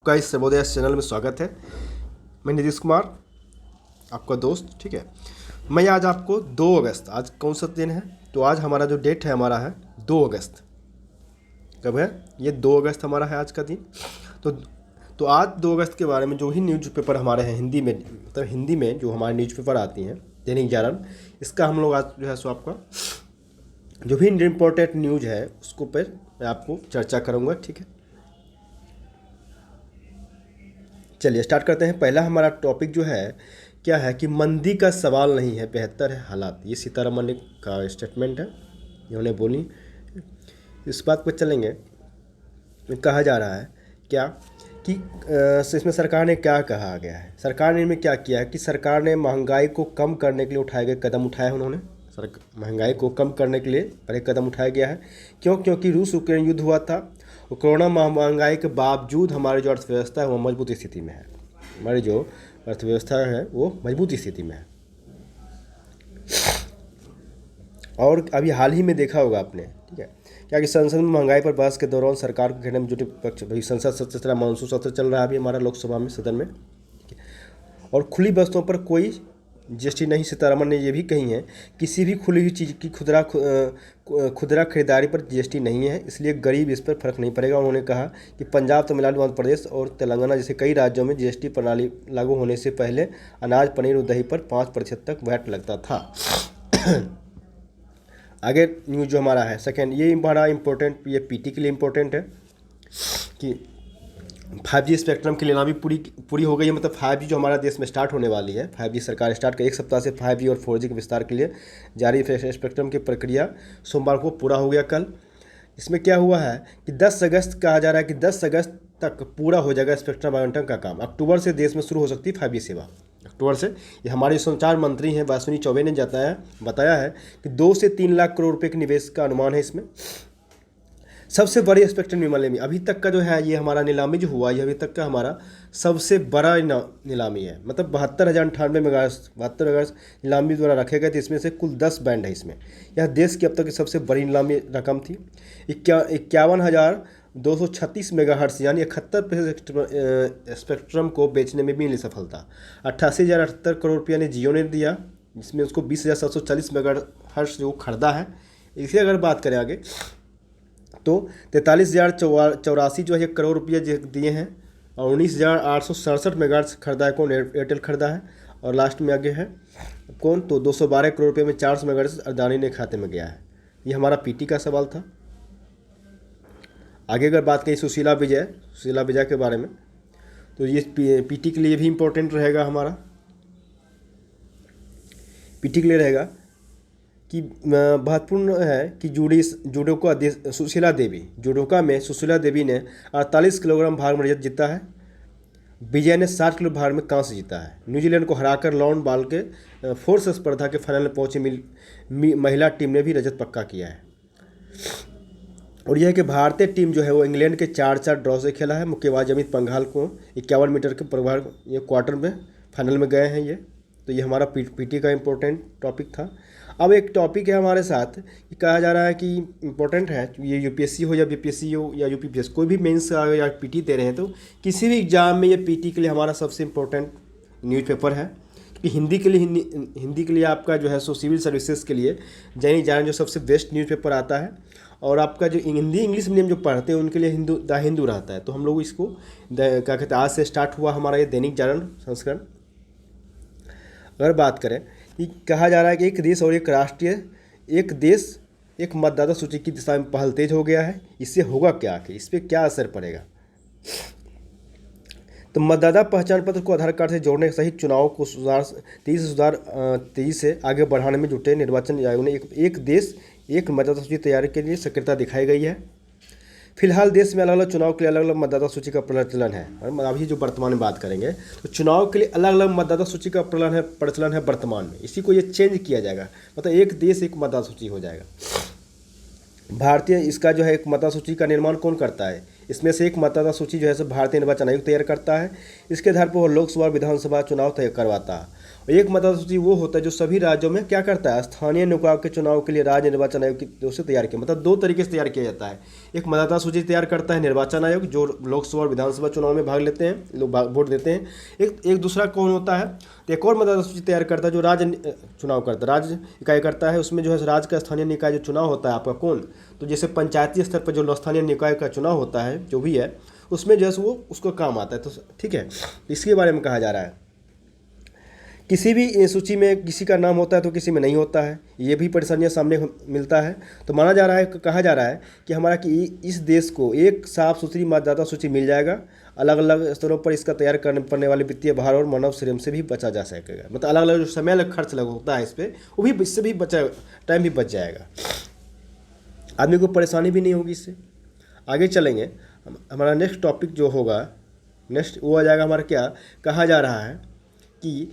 आपका इस सर्वोदय चैनल में स्वागत है। मैं नीतीश कुमार, आपका दोस्त। ठीक है, मैं आज आपको 2 अगस्त, आज कौन सा दिन है? तो आज हमारा जो डेट है हमारा है 2 अगस्त। कब है ये? 2 अगस्त हमारा है आज का दिन। तो तो आज 2 अगस्त के बारे में जो ही न्यूज़पेपर हमारे हैं हिंदी में, मतलब हिंदी में जो हमारे न्यूज़पेपर आती हैं, दैनिक जागरण, इसका हम लोग आज जो है सो आपका जो भी इम्पोर्टेंट न्यूज़ है उसको पर मैं आपको चर्चा करूँगा। ठीक है, चलिए स्टार्ट करते हैं। पहला हमारा टॉपिक जो है क्या है कि मंदी का सवाल नहीं है, बेहतर है हालात। ये सीतारमण का स्टेटमेंट है, इन्होंने बोली। इस बात पर चलेंगे। कहा जा रहा है क्या कि इसमें सरकार ने क्या कहा गया है, सरकार ने इनमें क्या किया है कि सरकार ने महंगाई को कम करने के लिए उठाए गए कदम उठाए हैं। उन्होंने महंगाई को कम करने के लिए बड़े कदम उठाया गया है। क्योंकि रूस यूक्रेन युद्ध हुआ था और कोरोना महंगाई के बावजूद हमारी जो अर्थव्यवस्था है वो मजबूत स्थिति में है। हमारी जो अर्थव्यवस्था है वो मजबूत स्थिति में है। और अभी हाल ही में देखा होगा आपने, ठीक है, क्या कि संसद में महंगाई पर बहस के दौरान सरकार को घेरने में जुटे पक्ष, भाई संसद सत्र चला, मानसून सत्र चल रहा है अभी हमारा लोकसभा में, सदन में, और खुली वस्तुओं पर कोई जीएसटी नहीं। सीतारमण ने ये भी कही है किसी भी खुली हुई चीज़ की खुदरा खरीदारी पर जीएसटी नहीं है, इसलिए गरीब इस पर फर्क नहीं पड़ेगा। उन्होंने कहा कि पंजाब, तमिलनाडु, आंध्र प्रदेश और तेलंगाना जैसे कई राज्यों में जीएसटी प्रणाली लागू होने से पहले अनाज, पनीर और दही पर 5% तक वैट लगता था। आगे न्यूज़ जो हमारा है सेकेंड, ये बड़ा इम्पोर्टेंट, ये पीटी के लिए इम्पोर्टेंट है कि 5G स्पेक्ट्रम की नीलामी पूरी हो गई है। मतलब 5G जो हमारा देश में स्टार्ट होने वाली है, 5G सरकार स्टार्ट कर 1 सप्ताह से 5G और 4G के विस्तार के लिए जारी स्पेक्ट्रम की प्रक्रिया सोमवार को पूरा हो गया कल। इसमें क्या हुआ है कि 10 अगस्त कहा जा रहा है कि 10 अगस्त तक पूरा हो जाएगा स्पेक्ट्रम आवंटन का काम। अक्टूबर से देश में शुरू हो सकती है 5G सेवा, अक्टूबर से। ये हमारे संचार मंत्री हैं अश्विनी चौबे ने बताया है कि 2 से 3 लाख करोड़ रुपये के निवेश का अनुमान है इसमें। सबसे बड़ी स्पेक्ट्रम नीलामी अभी तक का जो है, ये हमारा नीलामी जो हुआ, ये अभी तक का हमारा सबसे बड़ा नीलामी है। मतलब 72,098 मेगाहर्ट्ज़ 72 नीलामी द्वारा रखे गए थे। इसमें से कुल 10 बैंड है इसमें। यह देश की अब तक की सबसे बड़ी नीलामी रकम थी। 51,236 मेगाहर्ट्ज़ यानी 71% स्पेक्ट्रम को बेचने में भी मिली सफलता। 88,078 करोड़ रुपया ने जियो ने दिया, जिसमें उसको 20,740 मेगाहर्ट्ज़ जो खरीदा है। इसी अगर बात करें आगे तो 43,084 जो है करोड़ रुपये दिए हैं, और 19,867 मेगाहर्ट्ज़ खरीदा है कौन? एयरटेल खरीदा है। और लास्ट में आगे है कौन? तो 212 करोड़ रुपये में 400 मेगाहर्ट्ज़ अदानी ने खाते में गया है। ये हमारा पीटी का सवाल था। आगे अगर बात करें सुशीला विजय के बारे में, तो ये पीटी के लिए भी इम्पोर्टेंट रहेगा। हमारा पीटी के लिए रहेगा कि महत्वपूर्ण है कि जुडोका में सुशीला देवी ने 48 किलोग्राम भार में रजत जीता है। विजय ने 60 किलो भार में कांस्य जीता है। न्यूजीलैंड को हराकर लॉन बॉल के फोर्स स्पर्धा के फाइनल में पहुंची महिला टीम ने भी रजत पक्का किया है। और यह है कि भारतीय टीम जो है वो इंग्लैंड के 4-4 ड्रॉ से खेला है। मुक्केबाज अमित पंघाल को 51 मीटर के प्रभार ये क्वार्टर में फाइनल में गए हैं ये। तो ये हमारा पीटी का इम्पोर्टेंट टॉपिक था। अब एक टॉपिक है हमारे साथ कि कहा जा रहा है कि इम्पोर्टेंट है, ये यूपीएससी हो या बीपीएससी हो या यूपीपीएससी, कोई भी मेंस या पीटी दे रहे हैं तो किसी भी एग्जाम में ये पीटी के लिए हमारा सबसे इम्पोर्टेंट न्यूज़पेपर है। कि हिंदी के लिए आपका जो है सो सिविल सर्विसेज के लिए दैनिक जागरण जो सबसे बेस्ट न्यूज़पेपर आता है। और आपका जो हिंदी इंग्लिश मीडियम जो पढ़ते हैं उनके लिए द हिंदू रहता है। तो हम लोग इसको क्या कहते हैं, आज से स्टार्ट हुआ हमारा ये दैनिक जागरण संस्करण। अगर बात करें कि कहा जा रहा है कि एक देश एक मतदाता सूची की दिशा में पहल तेज हो गया है। इससे होगा क्या, कि इस पर क्या असर पड़ेगा? तो मतदाता पहचान पत्र को आधार कार्ड से जोड़ने सहित चुनाव को तेजी से आगे बढ़ाने में जुटे निर्वाचन आयोग ने एक देश एक मतदाता सूची तैयारी के लिए सक्रियता दिखाई गई है। फिलहाल देश में अलग अलग चुनाव के लिए अलग अलग मतदाता सूची का प्रचलन है। और अभी जो वर्तमान में बात करेंगे तो चुनाव के लिए अलग अलग मतदाता सूची का प्रचलन है वर्तमान में। इसी को ये चेंज किया जाएगा, मतलब एक देश एक मतदाता सूची हो जाएगा। इसका जो है एक मतदाता सूची का निर्माण कौन करता है? इसमें से एक मतदाता सूची जो है भारतीय निर्वाचन आयोग तैयार करता है। इसके आधार पर वो लोकसभा और विधानसभा चुनाव तय करवाता है। एक मतदाता सूची वो होता है जो सभी राज्यों में क्या करता है, स्थानीय निकाय के चुनाव के लिए राज्य निर्वाचन आयोग की ओर से तैयार किया, मतलब दो तरीके से तैयार किया जाता है। एक मतदाता सूची तैयार करता है निर्वाचन आयोग, जो लोकसभा और विधानसभा चुनाव में भाग लेते हैं, लोग वोट देते हैं। एक दूसरा कौन होता है, तो एक और मतदाता सूची तैयार करता है जो राज्य चुनाव करता है, राज्य इकाई करता है। उसमें जो है राज्य का स्थानीय निकाय जो चुनाव होता है आपका कौन, तो जैसे पंचायती स्तर पर जो स्थानीय निकाय का चुनाव होता है जो भी है, उसमें जो है वो उसको काम आता है। तो ठीक है, इसके बारे में कहा जा रहा है। किसी भी सूची में किसी का नाम होता है तो किसी में नहीं होता है, ये भी परेशानियां सामने मिलता है। तो माना जा रहा है, कहा जा रहा है कि हमारा कि इस देश को एक साफ सुथरी मतदाता सूची मिल जाएगा। अलग अलग स्तरों पर इसका तैयार करने पड़ने वाले वित्तीय भार और मानव श्रम से भी बचा जा सकेगा, मतलब अलग अलग जो समय खर्च लग होता है इस पर, वो भी इससे भी बचा, टाइम भी बच जाएगा, आदमी को परेशानी भी नहीं होगी इससे। आगे चलेंगे, हमारा नेक्स्ट टॉपिक जो होगा नेक्स्ट वो आ जाएगा हमारा, क्या कहा जा रहा है कि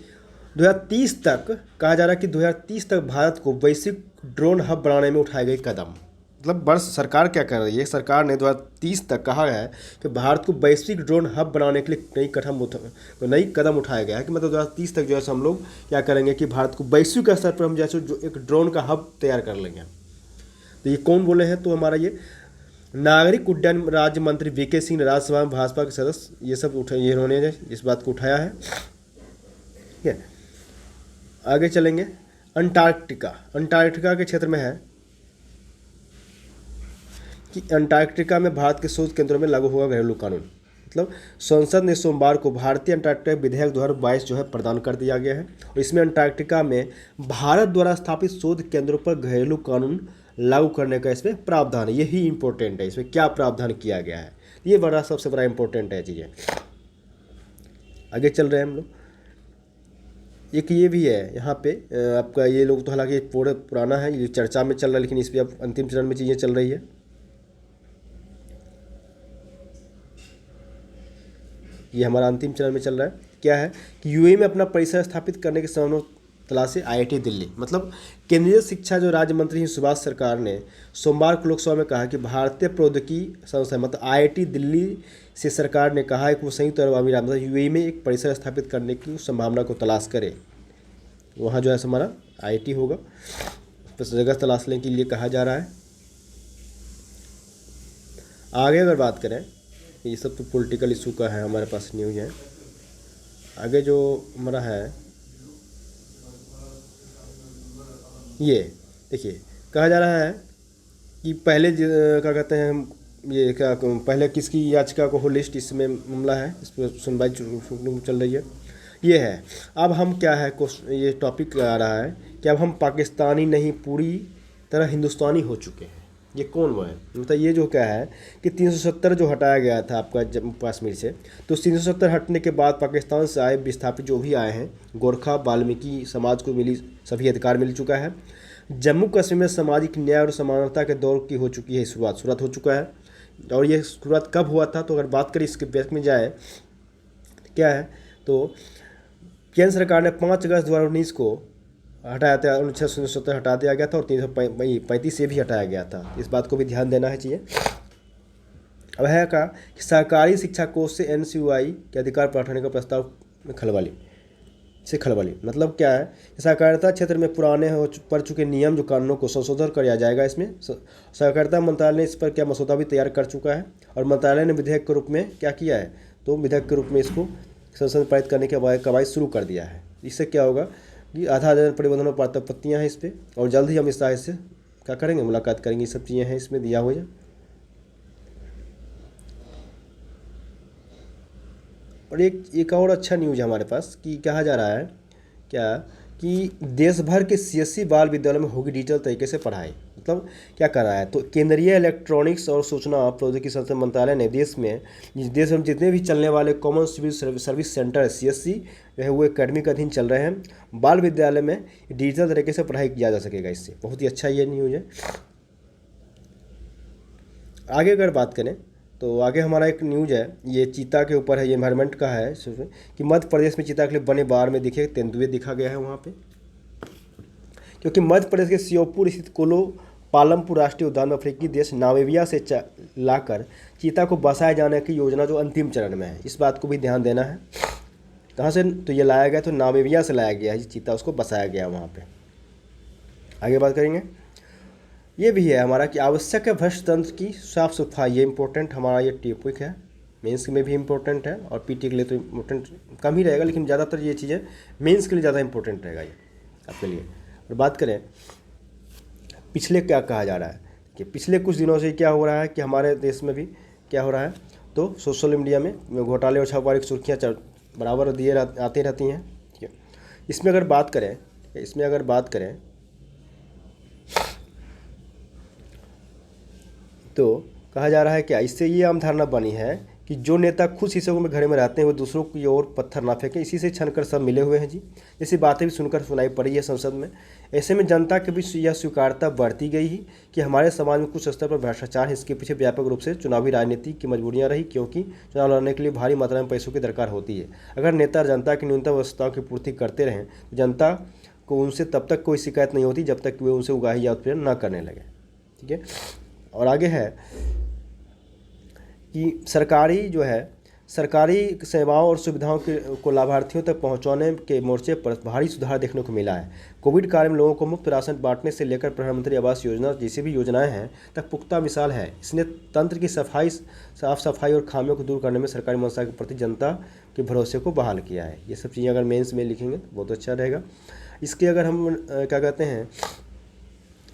2030 तक, कहा जा रहा है कि 2030 तक भारत को वैश्विक ड्रोन हब बनाने में उठाए गए कदम, मतलब वर्ष सरकार क्या कर रही है, सरकार ने 2030 तक कहा है कि भारत को वैश्विक ड्रोन हब बनाने के लिए नई कदम उठाया गया है कि मतलब 2030 तक जो है हम लोग क्या करेंगे कि भारत को वैश्विक स्तर पर हम जैसे जो एक ड्रोन का हब तैयार कर लेंगे। तो ये कौन बोले हैं, तो हमारा ये नागरिक उड्डयन राज्य मंत्री वीके सिंह ने राज्यसभा में भाजपा के सदस्य ये सब ये इन्होंने इस बात को उठाया है। ठीक है, आगे चलेंगे। अंटार्कटिका के क्षेत्र में है कि अंटार्कटिका में भारत के शोध केंद्रों में लागू होगा घरेलू कानून, मतलब संसद ने सोमवार को भारतीय अंटार्कटिका विधेयक 2022 जो है प्रदान कर दिया गया है, और इसमें अंटार्कटिका में भारत द्वारा स्थापित शोध केंद्रों पर घरेलू कानून लागू करने का इसमें प्रावधान है। यही इंपॉर्टेंट है, इसमें क्या प्रावधान किया गया है, ये बड़ा सबसे बड़ा इंपॉर्टेंट है चीज़ें। आगे चल रहे हैं हम लोग। एक ये भी है यहाँ पे आपका, ये लोग तो हालांकि पूरा पुराना है, ये चर्चा में चल रहा है, लेकिन इस पर अब अंतिम चरण में चीज़ें चल रही है। ये हमारा अंतिम चरण में चल रहा है। क्या है कि यूएई में अपना परिसर स्थापित करने की संभावना तलाशी आईआईटी दिल्ली, मतलब केंद्रीय शिक्षा जो राज्य मंत्री हैं सुभाष सरकार ने सोमवार को लोकसभा में कहा कि भारतीय प्रौद्योगिकी संस्थान मतलब आईआईटी दिल्ली से सरकार ने कहा है कि वो संयुक्त अरब अमीरात मतलब यूएई में एक परिसर स्थापित करने की संभावना को तलाश करे। वहाँ जो है हमारा आईआईटी होगा, तो जगह तलाशने के लिए कहा जा रहा है। आगे अगर बात करें, ये सब तो पॉलिटिकल इशू का है, हमारे पास न्यूज़ है। आगे जो हमारा है ये देखिए, कहा जा रहा है कि पहले क्या कहते हैं हम, ये क्या पहले किसकी याचिका को हो लिस्ट, इसमें मामला है, इस पर सुनवाई चल रही है। ये है, अब हम क्या है ये टॉपिक आ रहा है कि अब हम पाकिस्तानी नहीं पूरी तरह हिंदुस्तानी हो चुके हैं। ये कौन वो है, मतलब ये जो क्या है कि 370 जो हटाया गया था आपका जम्मू कश्मीर से, तो 370 हटने के बाद पाकिस्तान से आए विस्थापित जो भी आए हैं, गोरखा वाल्मीकि समाज को मिली सभी अधिकार मिल चुका है। जम्मू कश्मीर में सामाजिक न्याय और समानता के दौर की हो चुकी है शुरुआत हो चुका है। और ये शुरुआत कब हुआ था, तो अगर बात करें इसके बैक में जाए क्या है, तो केंद्र सरकार ने 5 अगस्त 2019 को हटाया था, 1970 हटा दिया गया था, और 335 से भी हटाया गया था। इस बात को भी ध्यान देना है चाहिए। अब है का कि सरकारी शिक्षा कोष से एनसीयूआई के अधिकार पर हटाने का प्रस्ताव में खलबली, मतलब क्या है, सहकारिता क्षेत्र में पुराने हो पड़ चुके नियम जो कानूनों को संशोधन किया जाएगा। इसमें सहकारिता मंत्रालय ने इस पर क्या मसौदा भी तैयार कर चुका है, और मंत्रालय ने विधेयक के रूप में क्या किया है, तो विधेयक के रूप में इसको संसद में पारित करने के कवायद शुरू कर दिया है। इससे क्या होगा कि आधा परिबंधन और पात्रपत्तियाँ हैं इस पर, और जल्द ही हम इस तरह से क्या करेंगे, मुलाकात करेंगे। ये सब चीज़ें हैं इसमें दिया हुआ है। और एक और अच्छा न्यूज़ है हमारे पास कि कहा जा रहा है क्या कि देश भर के सीएससी बाल विद्यालयों में होगी डिजिटल तरीके से पढ़ाई, मतलब क्या कर रहा है, तो केंद्रीय इलेक्ट्रॉनिक्स और सूचना प्रौद्योगिकी संस्थान मंत्रालय ने देश में जितने भी चलने वाले common civil service centre CSC जो है वो एकेडमी के अधीन चल रहे हैं। बाल विद्यालय में डिजिटल तरीके से पढ़ाई किया जा सकेगा, इससे बहुत ही अच्छा ये न्यूज़ है। आगे अगर बात करें तो आगे हमारा एक न्यूज़ है, ये चीता के ऊपर है, ये एनवायरनमेंट का है कि मध्य प्रदेश में चीता के लिए बने बार में दिखे तेंदुए दिखा गया है वहाँ पे, क्योंकि मध्य प्रदेश के श्योपुर स्थित कोलो पालमपुर राष्ट्रीय उद्यान में अफ्रीकी देश नामीबिया से लाकर चीता को बसाए जाने की योजना जो अंतिम चरण में है, इस बात को भी ध्यान देना है। कहाँ से, तो ये लाया गया तो नामीबिया से लाया गया है, चीता उसको बसाया गया वहाँ पे। आगे बात करेंगे, ये भी है हमारा कि आवश्यक है भ्रष्ट तंत्र की साफ सफाई। ये इंपॉर्टेंट हमारा ये टॉपिक है, मेंस में भी इम्पोर्टेंट है और पीटी के लिए तो इम्पोर्टेंट कम ही रहेगा, लेकिन ज़्यादातर ये चीज़ें मेंस के लिए ज़्यादा इंपॉर्टेंट रहेगा ये आपके लिए। और बात करें पिछले क्या कहा जा रहा है कि पिछले कुछ दिनों से क्या हो रहा है कि हमारे देश में भी क्या हो रहा है, तो सोशल मीडिया में घोटाले और छापेमारी की सुर्खियाँ बराबर आती रहती हैं। ठीक है, इसमें अगर बात करें तो कहा जा रहा है कि इससे ये आम धारणा बनी है कि जो नेता खुद शीशों में घरे में रहते हैं वो दूसरों की ओर पत्थर ना फेंकें, इसी से छनकर सब मिले हुए हैं जी। जैसी बातें भी सुनकर सुनाई पड़ी है संसद में। ऐसे में जनता के बीच यह स्वीकार्यता बढ़ती गई ही कि हमारे समाज में कुछ स्तर पर भ्रष्टाचार है। इसके पीछे व्यापक रूप से चुनावी राजनीति की मजबूरियाँ रही, क्योंकि चुनाव लड़ने के लिए भारी मात्रा में पैसों की दरकार होती है। अगर नेता जनता की न्यूनतम आवश्यकताओं की पूर्ति करते रहें तो जनता को उनसे तब तक कोई शिकायत नहीं होती जब तक वे उनसे उगाही या उत्पीड़न न करने लगे। ठीक है, और आगे है कि सरकारी सेवाओं और सुविधाओं को लाभार्थियों तक पहुंचाने के मोर्चे पर भारी सुधार देखने को मिला है। कोविड काल में लोगों को मुफ्त राशन बांटने से लेकर प्रधानमंत्री आवास योजना जैसी भी योजनाएं हैं तक पुख्ता मिसाल है। इसने तंत्र की साफ सफाई और खामियों को दूर करने में सरकारी मंशा के प्रति जनता के भरोसे को बहाल किया है। ये सब चीज़ें अगर मेंस में लिखेंगे तो बहुत अच्छा रहेगा। इसके अगर हम क्या कहते हैं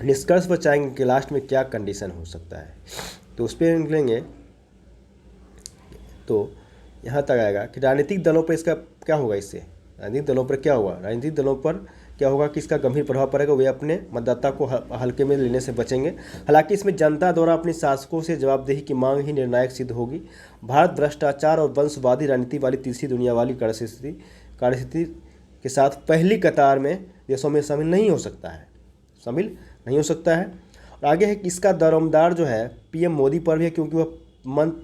निष्कर्ष पर चाहेंगे कि लास्ट में क्या कंडीशन हो सकता है, तो उस पर निकलेंगे तो यहाँ तक आएगा कि राजनीतिक दलों पर इसका क्या होगा। इससे राजनीतिक दलों पर क्या होगा, राजनीतिक दलों पर क्या होगा कि इसका गंभीर प्रभाव पड़ेगा। वे अपने मतदाता को हल्के में लेने से बचेंगे। हालांकि इसमें जनता द्वारा अपने शासकों से जवाबदेही की मांग ही निर्णायक सिद्ध होगी। भारत भ्रष्टाचार और वंशवादी राजनीति वाली तीसरी दुनिया वाली कार्यस्थिति के साथ पहली कतार में देशों में शामिल नहीं हो सकता है। और आगे है कि इसका दारोमदार जो है पीएम मोदी पर भी है, क्योंकि वह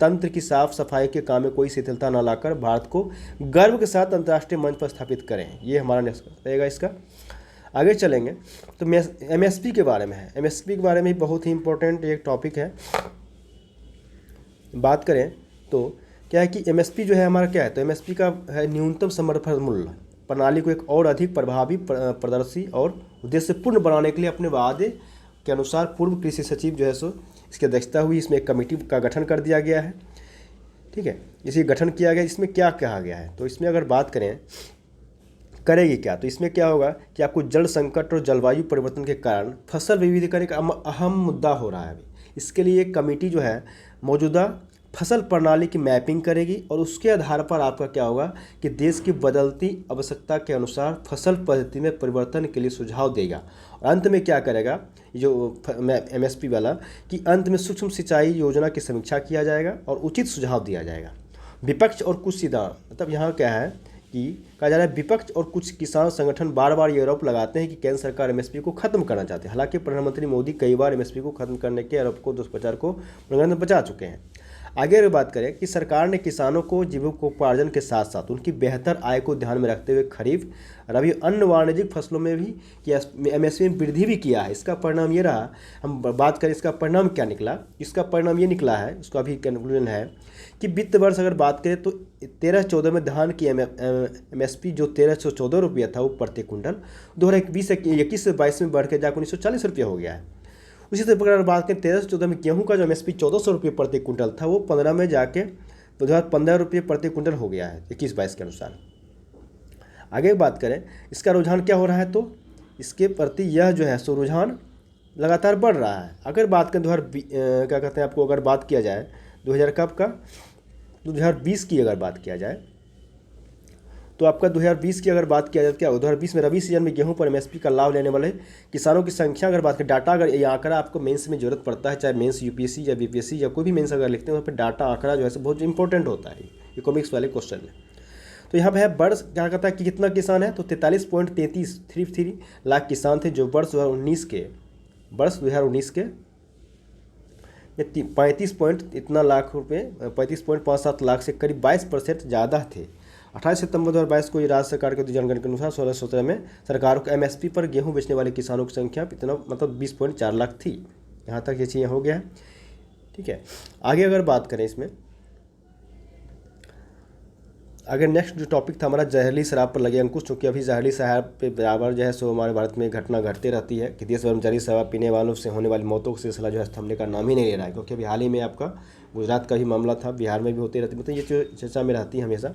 तंत्र की साफ सफाई के काम में कोई शिथिलता न लाकर भारत को गर्व के साथ अंतर्राष्ट्रीय मंच पर स्थापित करें। ये हमारा निष्कर्ष रहेगा इसका। आगे चलेंगे तो एमएसपी के बारे में है। एमएसपी के बारे में बहुत ही इंपॉर्टेंट एक टॉपिक है। बात करें तो क्या है कि एमएसपी जो है हमारा क्या है, तो एमएसपी का है न्यूनतम समर्थन मूल्य प्रणाली को एक और अधिक प्रभावी, प्रदर्शी और उद्देश्यपूर्ण बनाने के लिए अपने वादे के अनुसार पूर्व कृषि सचिव जो है सो इसकी अध्यक्षता हुई। इसमें एक कमेटी का गठन कर दिया गया है। ठीक है, इसी गठन किया गया। इसमें क्या कहा गया है, तो इसमें अगर बात करेगी क्या, तो इसमें क्या होगा कि आपको जल संकट और जलवायु परिवर्तन के कारण फसल विविधीकरण का अहम मुद्दा हो रहा है अभी। इसके लिए एक कमेटी जो है मौजूदा फसल प्रणाली की मैपिंग करेगी और उसके आधार पर आपका क्या होगा कि देश की बदलती आवश्यकता के अनुसार फसल पद्धति में परिवर्तन के लिए सुझाव देगा। और अंत में क्या करेगा जो एमएसपी वाला कि अंत में सूक्ष्म सिंचाई योजना की समीक्षा किया जाएगा और उचित सुझाव दिया जाएगा। विपक्ष और कुछ सिद्धांत, मतलब यहाँ क्या है कि कहा जा रहा है विपक्ष और कुछ किसान संगठन बार बार ये आरोप लगाते हैं कि केंद्र सरकार एमएसपी को खत्म करना चाहती है। हालांकि प्रधानमंत्री मोदी कई बार एमएसपी को खत्म करने के आरोप को दुष्प्रचार को में बचा चुके हैं। आगे अगर बात करें कि सरकार ने किसानों को जीविकोपार्जन के साथ साथ उनकी बेहतर आय को ध्यान में रखते हुए खरीफ रबी अन्य वाणिज्यिक फसलों में भी एमएसपी में वृद्धि भी किया है। इसका परिणाम ये रहा, हम बात करें इसका परिणाम क्या निकला, इसका परिणाम ये निकला है, उसका भी कंक्लूजन है कि वित्त वर्ष अगर बात करें तो 13-14 में धान की एमएसपी जो 1314 रुपया था वो प्रति कुंटल 2021-22 में बढ़ के जाकर 1940 रुपया हो गया है। उसी तरह अगर बात करें 13-14 में गेहूं का जो एमएसपी 1400 रुपये प्रति कुंटल था वो 15 में जाके 2015 रुपये प्रति कुंटल हो गया है 21-22 के अनुसार। आगे बात करें इसका रुझान क्या हो रहा है, तो इसके प्रति यह जो है सो रुझान लगातार बढ़ रहा है। अगर बात करें क्या कहते हैं आपको अगर बात किया जाए 2020 की अगर बात किया जाए तो आपका 2020 की अगर बात किया जाए क्या 2020 में रबी सीजन में गेहूं पर एमएसपी का लाभ लेने वाले किसानों की संख्या अगर बात करें डाटा, अगर ये आंकड़ा आपको मेंस में जरूरत पड़ता है, चाहे मेंस यूपीएससी या बीपीएससी या कोई भी मेंस अगर लिखते हैं वहाँ पर डाटा आंकड़ा जो है बहुत इंपॉर्टेंट होता है इकोनॉमिक्स वाले क्वेश्चन में। तो यहाँ पे है वर्ष क्या कहता है कि कितना किसान है, तो 43.33 लाख किसान थे जो वर्ष 2019 के 35 इतना लाख रुपये 35.57 लाख से करीब 22% ज़्यादा थे। 28 सितंबर 2022 को ये राज्य सरकार की जनगणना के अनुसार 16-17 में सरकार को एमएसपी पर गेहूं बेचने वाले किसानों की संख्या इतना मतलब 20.4 लाख थी। यहाँ तक ये चीज़ें हो गया है। ठीक है, आगे अगर बात करें इसमें अगर नेक्स्ट जो टॉपिक था हमारा जहरीली शराब पर लगे अंकुश, चूँकि अभी जहरीली शराब पे बराबर जो है सो हमारे भारत में घटना घटते रहती है कि देश भर में जहरीली शराब पीने वालों से होने वाली मौतों का सिलसिला जो है थमने का नाम ही नहीं ले रहा है। क्योंकि अभी हाल ही में आपका गुजरात का भी मामला था, बिहार में भी होते रहती, मतलब ये जो चर्चा में रहती है हमेशा।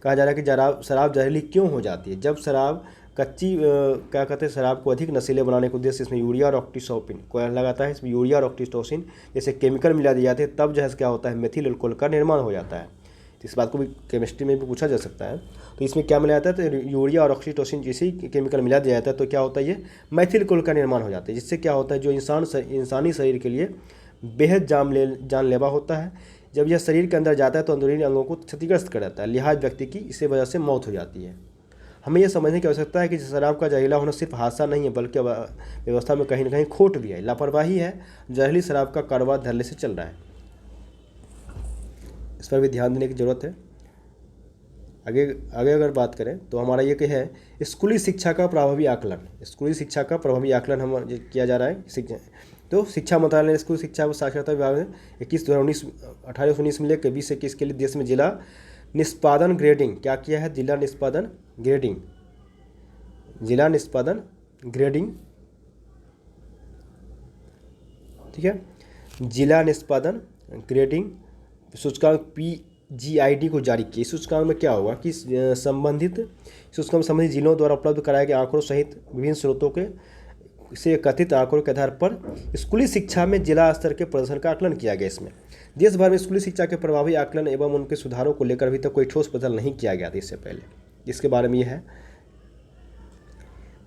कहा जा रहा है कि शराब जहरीली क्यों हो जाती है? जब शराब कच्ची क्या कहते हैं, शराब को अधिक नशीले बनाने के उद्देश्य इसमें यूरिया और ऑक्सीटोसिन को लगाता है, इसमें यूरिया और ऑक्सीटोसिन जैसे केमिकल मिला दिए जाते हैं, तब जो है क्या होता है, मेथिल अल्कोहल का निर्माण हो जाता है। इस बात को भी केमिस्ट्री में भी पूछा जा सकता है। तो इसमें क्या मिलाया जाता है, तो यूरिया और ऑक्सीटोसिन जैसे ही केमिकल मिला दिया जाता है तो क्या होता है, ये मैथिल अल्कोहल का निर्माण हो जाता है, जिससे क्या होता है, जो इंसानी शरीर के लिए बेहद जानलेवा होता है। जब यह शरीर के अंदर जाता है तो अंदरूनी अंगों को क्षतिग्रस्त कर देता है, लिहाज व्यक्ति की इसी वजह से मौत हो जाती है। हमें यह समझने की आवश्यकता है कि शराब का जहरीला होना सिर्फ हादसा नहीं है, बल्कि व्यवस्था में कहीं न कहीं खोट भी है, लापरवाही है। जहरीली शराब का कारोबार धड़ल्ले से चल रहा है, इस पर भी ध्यान देने की ज़रूरत है। आगे अगर बात करें तो हमारा ये कि है स्कूली शिक्षा का प्रभावी आकलन। स्कूली शिक्षा का प्रभावी आकलन हम किया जा रहा है। तो शिक्षा मंत्रालय ने स्कूल शिक्षा व साक्षरता विभाग ने 18-19 में लेकर 20-21 के लिए देश में जिला निष्पादन ग्रेडिंग क्या किया है, जिला निष्पादन ग्रेडिंग, ठीक है, जिला निष्पादन ग्रेडिंग सूचकांक PGID को जारी किया। इस सूचकांक में क्या होगा कि संबंधित जिलों द्वारा उपलब्ध कराए गए आंकड़ों सहित विभिन्न स्रोतों से एकत्रित आंकड़ों के आधार पर स्कूली शिक्षा में जिला स्तर के प्रदर्शन का आकलन किया गया। इसमें देश भर में स्कूली शिक्षा के प्रभावी आकलन एवं उनके सुधारों को लेकर अभी तक कोई ठोस बदल नहीं किया गया था इससे पहले। इसके बारे में यह है,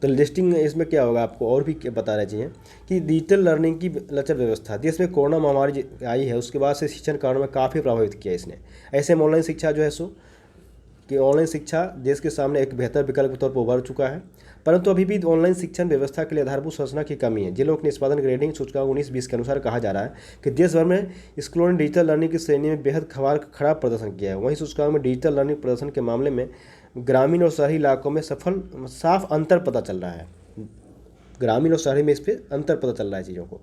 तो लिस्टिंग इसमें क्या होगा, आपको और भी बता रहे चाहिए कि डिजिटल लर्निंग की लचर व्यवस्था। देश में कोरोना महामारी आई है, उसके बाद से शिक्षण कार्यों में काफ़ी प्रभावित किया इसने। ऐसे में ऑनलाइन शिक्षा जो है सो कि ऑनलाइन शिक्षा देश के सामने एक बेहतर विकल्प के तौर पर उभर चुका है, परंतु अभी भी ऑनलाइन शिक्षण व्यवस्था के लिए आधारभूत संरचना की कमी है। जिलों के निष्पादन ग्रेडिंग सूचकांक 19-20 के अनुसार कहा जा रहा है कि देश भर में स्कूलों ने डिजिटल लर्निंग की श्रेणी में बेहद खराब प्रदर्शन किया है। वहीं सूचकांक में डिजिटल लर्निंग प्रदर्शन के मामले में ग्रामीण और शहरी इलाकों में साफ अंतर पता चल रहा है। ग्रामीण और शहरी में इस पर अंतर पता चल रहा है चीज़ों को।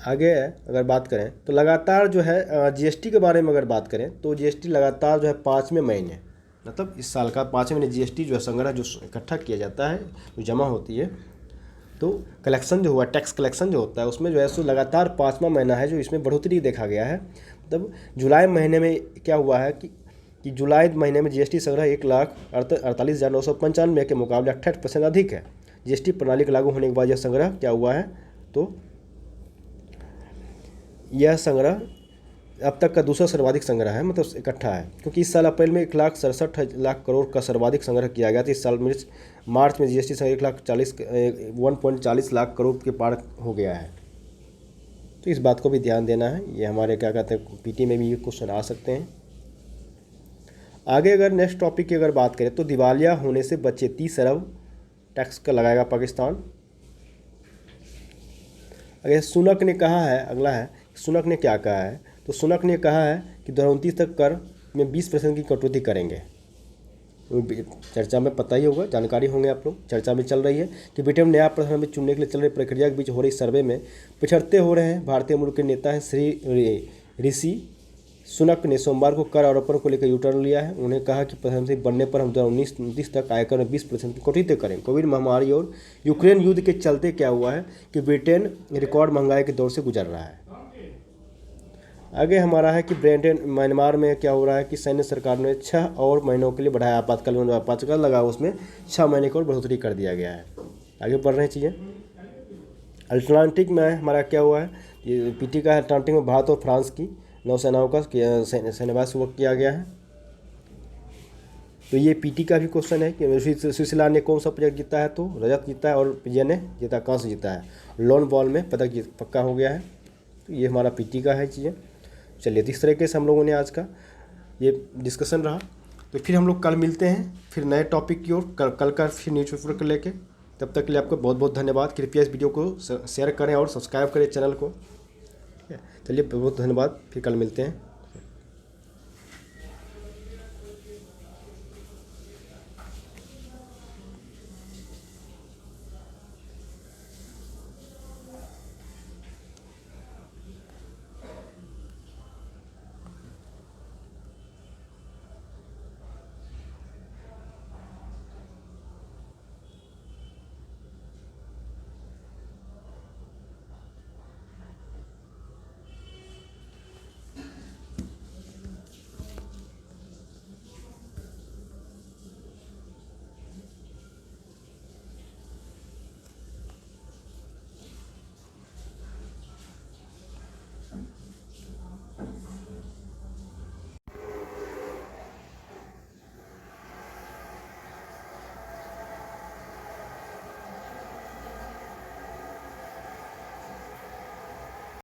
आगे अगर बात करें तो लगातार जो है GST के बारे में अगर बात करें तो GST लगातार जो है 5वें महीने, मतलब इस साल का 5वें महीने GST जो है संग्रह जो इकट्ठा किया जाता है, जो जमा होती है, तो कलेक्शन जो हुआ, टैक्स कलेक्शन जो होता है उसमें जो है सो लगातार 5वां महीना है जो इसमें बढ़ोतरी देखा गया है। मतलब जुलाई महीने में क्या हुआ है कि जुलाई महीने में GST संग्रह 1,48,995 के मुकाबले 68% अधिक है। GST प्रणाली के लागू होने के बाद यह संग्रह क्या हुआ है, तो यह संग्रह अब तक का दूसरा सर्वाधिक संग्रह है, मतलब इकट्ठा है, क्योंकि इस साल अप्रैल में 1,67,00,000 करोड़ का सर्वाधिक संग्रह किया गया था। इस साल मार्च में GST संग्रह 1,40 लाख करोड़ के पार हो गया है। तो इस बात को भी ध्यान देना है, ये हमारे क्या कहते हैं PT में भी ये क्वेश्चन आ सकते हैं। आगे अगर नेक्स्ट टॉपिक की अगर बात करें तो दिवालिया होने से बचे 30 अरब टैक्स का लगाएगा पाकिस्तान। अगर सुनक ने कहा है, अगला है सुनक ने क्या कहा है, तो सुनक ने कहा है कि 2029 तक कर में 20% की कटौती करेंगे। चर्चा में पता ही होगा, जानकारी होंगे आप लोग, चर्चा में चल रही है कि ब्रिटेन में नया प्रधानमंत्री चुनने के लिए चल रही प्रक्रिया के बीच हो रही सर्वे में पिछड़ते हो रहे हैं। भारतीय मूल के नेता हैं श्री ऋषि सुनक ने सोमवार को कर आरोपण को लेकर यूटर्न लिया है। उन्होंने कहा कि प्रधानमंत्री बनने पर हम 2019 तक आयकर में 20% की कटौती करें। कोविड महामारी और यूक्रेन युद्ध के चलते क्या हुआ है कि ब्रिटेन रिकॉर्ड महंगाई के दौर से गुजर रहा है। आगे हमारा है कि म्यांमार में क्या हो रहा है कि सैन्य सरकार ने 6 और महीनों के लिए बढ़ाया आपातकालीन, आपातकाल लगा उसमें 6 महीने की और बढ़ोतरी कर दिया गया है। आगे बढ़ रहे हैं चीज़ें। अटलांटिक में हमारा क्या हुआ है, ये PT का है, अटलांटिक में भारत और फ्रांस की नौसेनाओं का सैन्यवास वक्त किया गया है। तो ये PT का भी क्वेश्चन है कि स्विट्जरलैंड ने कौन सा पदक जीता है, तो रजत जीता है, और पिजिया ने जीता, कांस्य जीता है। लॉन बॉल में पदक पक्का हो गया है। तो ये हमारा PT का है चीज़ें। चलिए, तो इस तरीके से हम लोगों ने आज का ये डिस्कशन रहा। तो फिर हम लोग कल मिलते हैं फिर नए टॉपिक की ओर, कल का फिर न्यूज़ पेपर को लेके। तब तक के लिए आपको बहुत बहुत धन्यवाद। कृपया इस वीडियो को शेयर करें और सब्सक्राइब करें चैनल को। चलिए, बहुत धन्यवाद, फिर कल मिलते हैं।